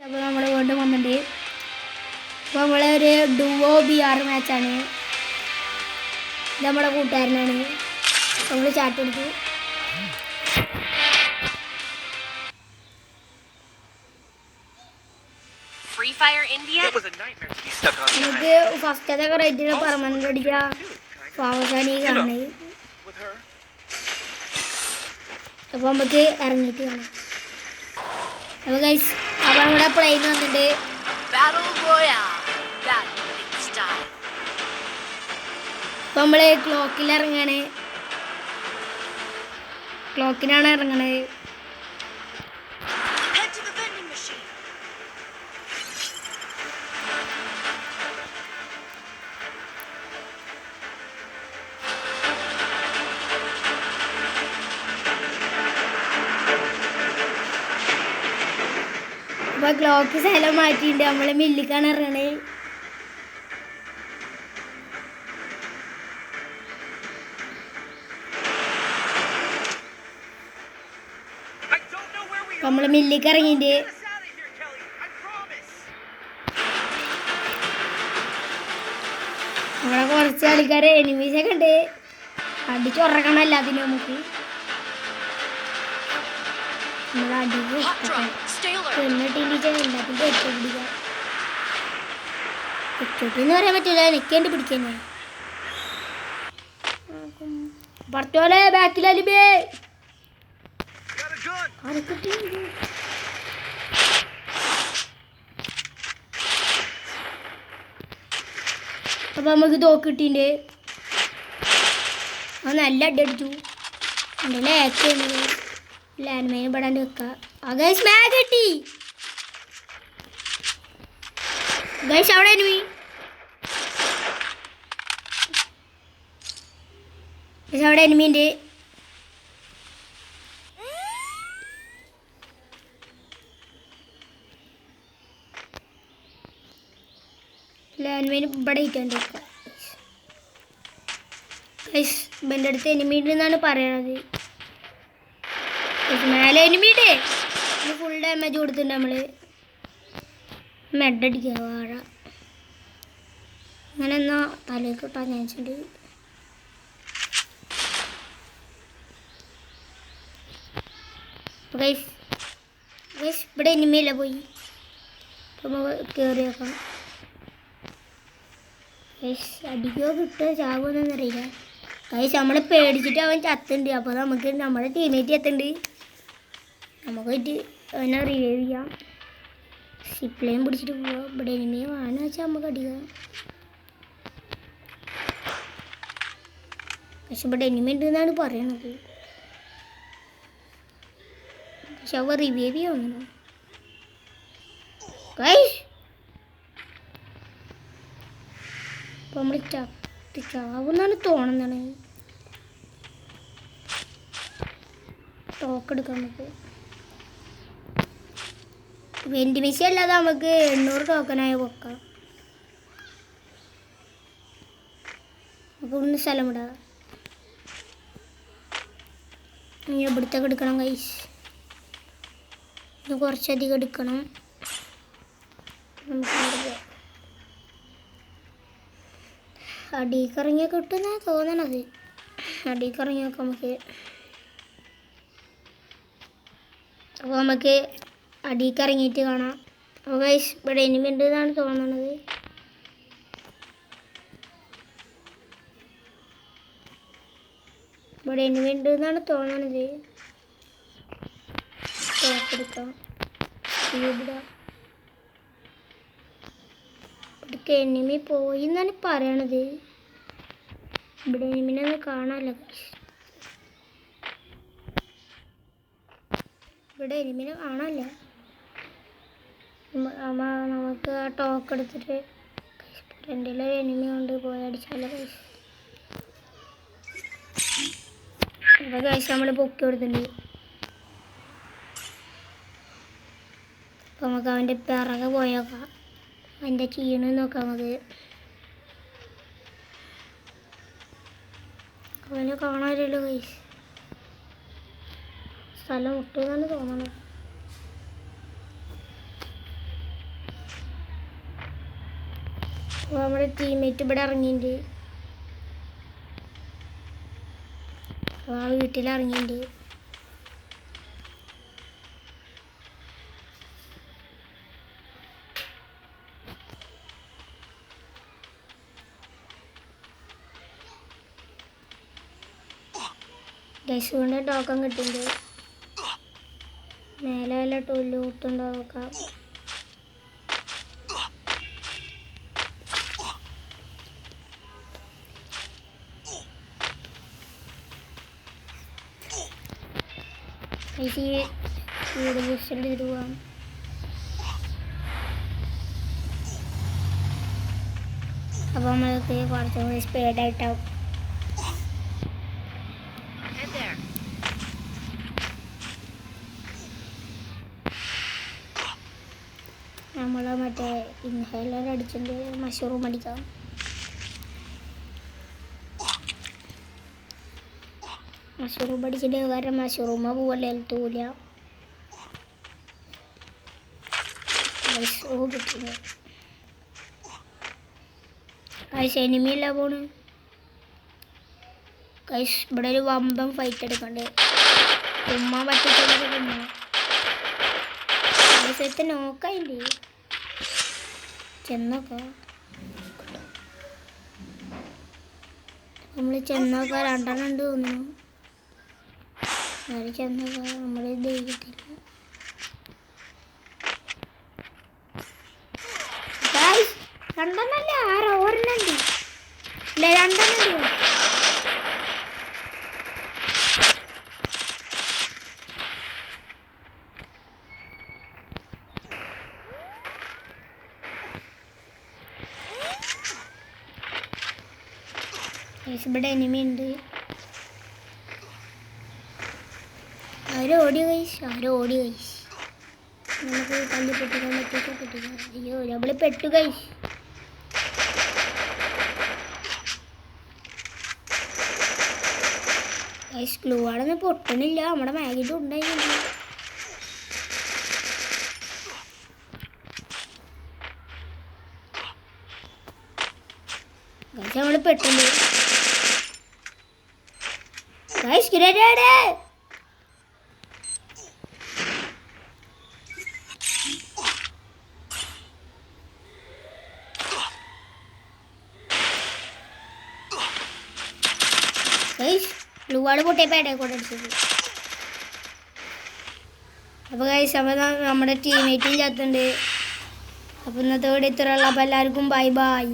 അപ്പോൾ നമ്മൾ വീണ്ടും വന്നിട്ടുണ്ട്. അപ്പോൾ നമ്മളൊരു ഡുവോ BR മാച്ചാണ്. ഇത് നമ്മുടെ കൂട്ടുകാരനാണ്. നമ്മൾ ചാറ്റ് കൊടുത്തു. നമുക്ക് ഫസ്റ്റൊക്കെ റേറ്റിന് പെർമനന്റ് അടിക്കുക ഫാമസാണ് ഈ കാണുന്നത്. അപ്പോൾ നമുക്ക് ഇറങ്ങിയിട്ട് കാണാം. അപ്പോൾ ഗൈസ് അപ്പോൾ നമ്മുടെ പ്ലെയിൻ വന്നിട്ട് അപ്പോൾ നമ്മൾ ക്ലോക്കിൽ ഇറങ്ങാണ്. ക്ലോക്കിനാണ് ഇറങ്ങണത്. അപ്പോൾ ക്ലോക്ക് സ്ഥലം മാറ്റിയിട്ടുണ്ട്. നമ്മൾ മില്ലിക്കാണ് ഇറങ്ങണത്. നമ്മൾ മില്ലിക്ക് ഇറങ്ങിയിട്ട് നമ്മളെ കുറച്ച് ആൾക്കാരെ എനിമീസൊക്കെ ഉണ്ട്. അടിച്ചുറക്കണം എല്ലാത്തിനും നമുക്ക്. നമ്മൾ അടിക്ക് എന്നിട്ട് എല്ലാത്തിൻ്റെ പിടിക്കാം. എന്ന് പറയാൻ പറ്റില്ല, നിൽക്കേണ്ടി പിടിക്കുന്നേ. പുറത്തോലെ ബാക്കിലേ അപ്പൊ നമുക്ക് തോക്കിട്ടിണ്ട്. അത് നല്ല അടി അടിച്ചു. ലാൻഡ് മൈൻ പെടാണ്ട് വെക്കാം. ഗൈസ് മാഗ് കിട്ടി. ഗൈസ് അവിടെ എനിമി. അവിടെ എനിമിയുണ്ട്. ലാൻഡ് മൈൻ ഇവിടെ ഇട്ടുണ്ട്. ഗൈസ് എൻ്റെ അടുത്ത് എനിമിയുണ്ട് എന്നാണ് പറയണത്. മേലെ എനിമിയുടെ ഫുൾ ഡാമേജ് കൊടുത്തിട്ടുണ്ട്. നമ്മൾ മെഡടിക്കുക വാഴ അങ്ങനെ എന്നാ തലേക്ക് കിട്ടാൻ ചാൻസുണ്ട്. ഗൈസ് ഗൈസ് ഇവിടെ എനിമിയല്ല പോയി. കയറി വെക്കാം. ഗൈസ് അടിക്കോ കിട്ടുമോ ചാകുമെന്നൊന്നും അറിയില്ല. ഗൈസ് നമ്മൾ പേടിച്ചിട്ട് അവൻ ചത്തുണ്ട്. അപ്പോൾ നമുക്ക് നമ്മുടെ ടീമേറ്റ് എത്തുന്നുണ്ട്. നമുക്ക് പോയിട്ട് അവനെ റിവൈവ് ചെയ്യാം. സിപ്ലയും പിടിച്ചിട്ട് പോവാം. ഇവിടെ എനിമിയെ വാങ്ങുക വെച്ചാൽ നമുക്ക് അടിക്കാം. പക്ഷെ ഇവിടെ എനിമി ഉണ്ടെന്നാണ് പറയണത്. പക്ഷെ അവ റിവൈവ് ചെയ്യാവുന്നു. ഗൈസ് അപ്പോൾ നമ്മൾ ചാവുന്നാണ് തോന്നുന്നതാണ്. ടോക്കെടുക്കാം നമുക്ക്. വെൻറ്റ് മിഷൻ അല്ലാതെ നമുക്ക് 800 ടോക്കനായി വെക്കാം. അപ്പോൾ ഒന്ന് സ്ഥലം വിടാം. ഇനി ഇവിടുത്തേക്ക് എടുക്കണം ഗൈസ്. ഇനി കുറച്ചധികം എടുക്കണം. നമുക്ക് അടിയിറങ്ങിയാൽ കിട്ടുമെന്നാണ് തോന്നണത്. അടിയിറങ്ങിയൊക്കെ നമുക്ക് അപ്പോൾ നമുക്ക് അടിയിറങ്ങിയിട്ട് കാണാം. അപ്പോൾ ഗൈസ് ഇവിടെ എനിമി ഉണ്ട് എന്നാണ് തോന്നണത്. ഇവിടെ എനിമി ഉണ്ട് എന്നാണ് തോന്നണത്. എടുക്കാം. ഇവിടേക്ക് എനിമി പോയി എന്നാണ് പറയണത്. ഇവിടെ എനിമിനെ ഒന്നും കാണാനല്ല. ഇവിടെ എനിമിനെ കാണാനല്ല. നമുക്ക് ആ ടോക്ക് എടുത്തിട്ട് ഫ്രണ്ടിലെ എനിമി കൊണ്ട് പോയി അടിച്ചാലോ ഗൈസ്. ഇവിടെ ഗൈസ് നമ്മൾ പൊക്കി കൊടുത്തിട്ടുണ്ട്. അപ്പോൾ നമുക്ക് അവൻ്റെ പിറകെ പോയേക്കാം. അതിൻ്റെ ചീണ് നോക്കാം നമുക്ക്. അവനെ കാണാനില്ലല്ലോ ഗൈസ്. സ്ഥലം വിട്ടുന്നാണ് തോന്നണത്. അപ്പോൾ നമ്മുടെ ടീമേറ്റ് ഇവിടെ ഇറങ്ങിയിട്ടുണ്ട്. അപ്പോൾ ആ വീട്ടിൽ ഇറങ്ങിയിട്ടുണ്ട്. ഗൈസ് കൊണ്ട് ടോക്കൺ കിട്ടിയിട്ടുണ്ട്. മേലെ വല്ല ലൂട്ടുണ്ടോ നോക്കാം. വീട് ബൂസ്റ്റർ ചെയ്ത് പോവാം. അപ്പോൾ നമ്മൾക്ക് കുറച്ചും കൂടി സ്പീഡായിട്ടാവും. നമ്മൾ മറ്റേ ഇൻഹേലർ അടിച്ചിട്ട് മഷ്റൂം അടിക്കാം. മഷ്റൂം അടിച്ചിട്ട് കാരണം മഷ്റൂമ പോവല്ലേ തൂല കിട്ടില്ല. കൈസ് എനിമിയല്ല പോണ്. കൈസ് ഇവിടെ ഒരു വമ്പൻ ഫൈറ്റ് എടുക്കണ്ട്. ഉമ്മ പറ്റിച്ചുമ്മ കൈസത്തെ നോക്കായില്ലേ ചെന്നോക്കാം. നമ്മൾ ചെന്നോക്കാം. രണ്ടെണ്ണം ഉണ്ട് തോന്നുന്നു. അത് ചെന്നോക്കാം. നമ്മൾ ദൈവത്തില്ല. രണ്ടെണ്ണല്ല ഒരെണ്ണുണ്ട്. ഇല്ല രണ്ടെണ്ണം. ഇവിടെ എനിമി ഉണ്ട്. ആരോടി കൈസ് നമുക്ക് തല്ലി പൊട്ടിക്കാൻ പറ്റില്ല. അയ്യോ നമ്മൾ പെട്ടു കൈസ്. ഗൈസ് ഗ്ലൂ ആണെന്ന് പൊട്ടണില്ല. നമ്മുടെ മാഗിൻ്റെ ഉണ്ടായിരുന്നു. ഗൈസ് നമ്മൾ പെട്ടുണ്ട്. ഗൈസ് ഗ്രനേഡ് ഗൈസ് ഗ്ലൂവാട് പൊട്ടിയപ്പോൾ ഇടയിൽ കൂടെ അടിച്ചത്. അപ്പോൾ ഗൈസ് അപ്പോൾ നമ്മുടെ ടീമേറ്റും ചത്തുണ്ട്. അപ്പോൾ ഇന്നത്തെ ഇവിടെ ഇത്രയുള്ള. അപ്പോൾ എല്ലാവർക്കും ബൈ ബൈ.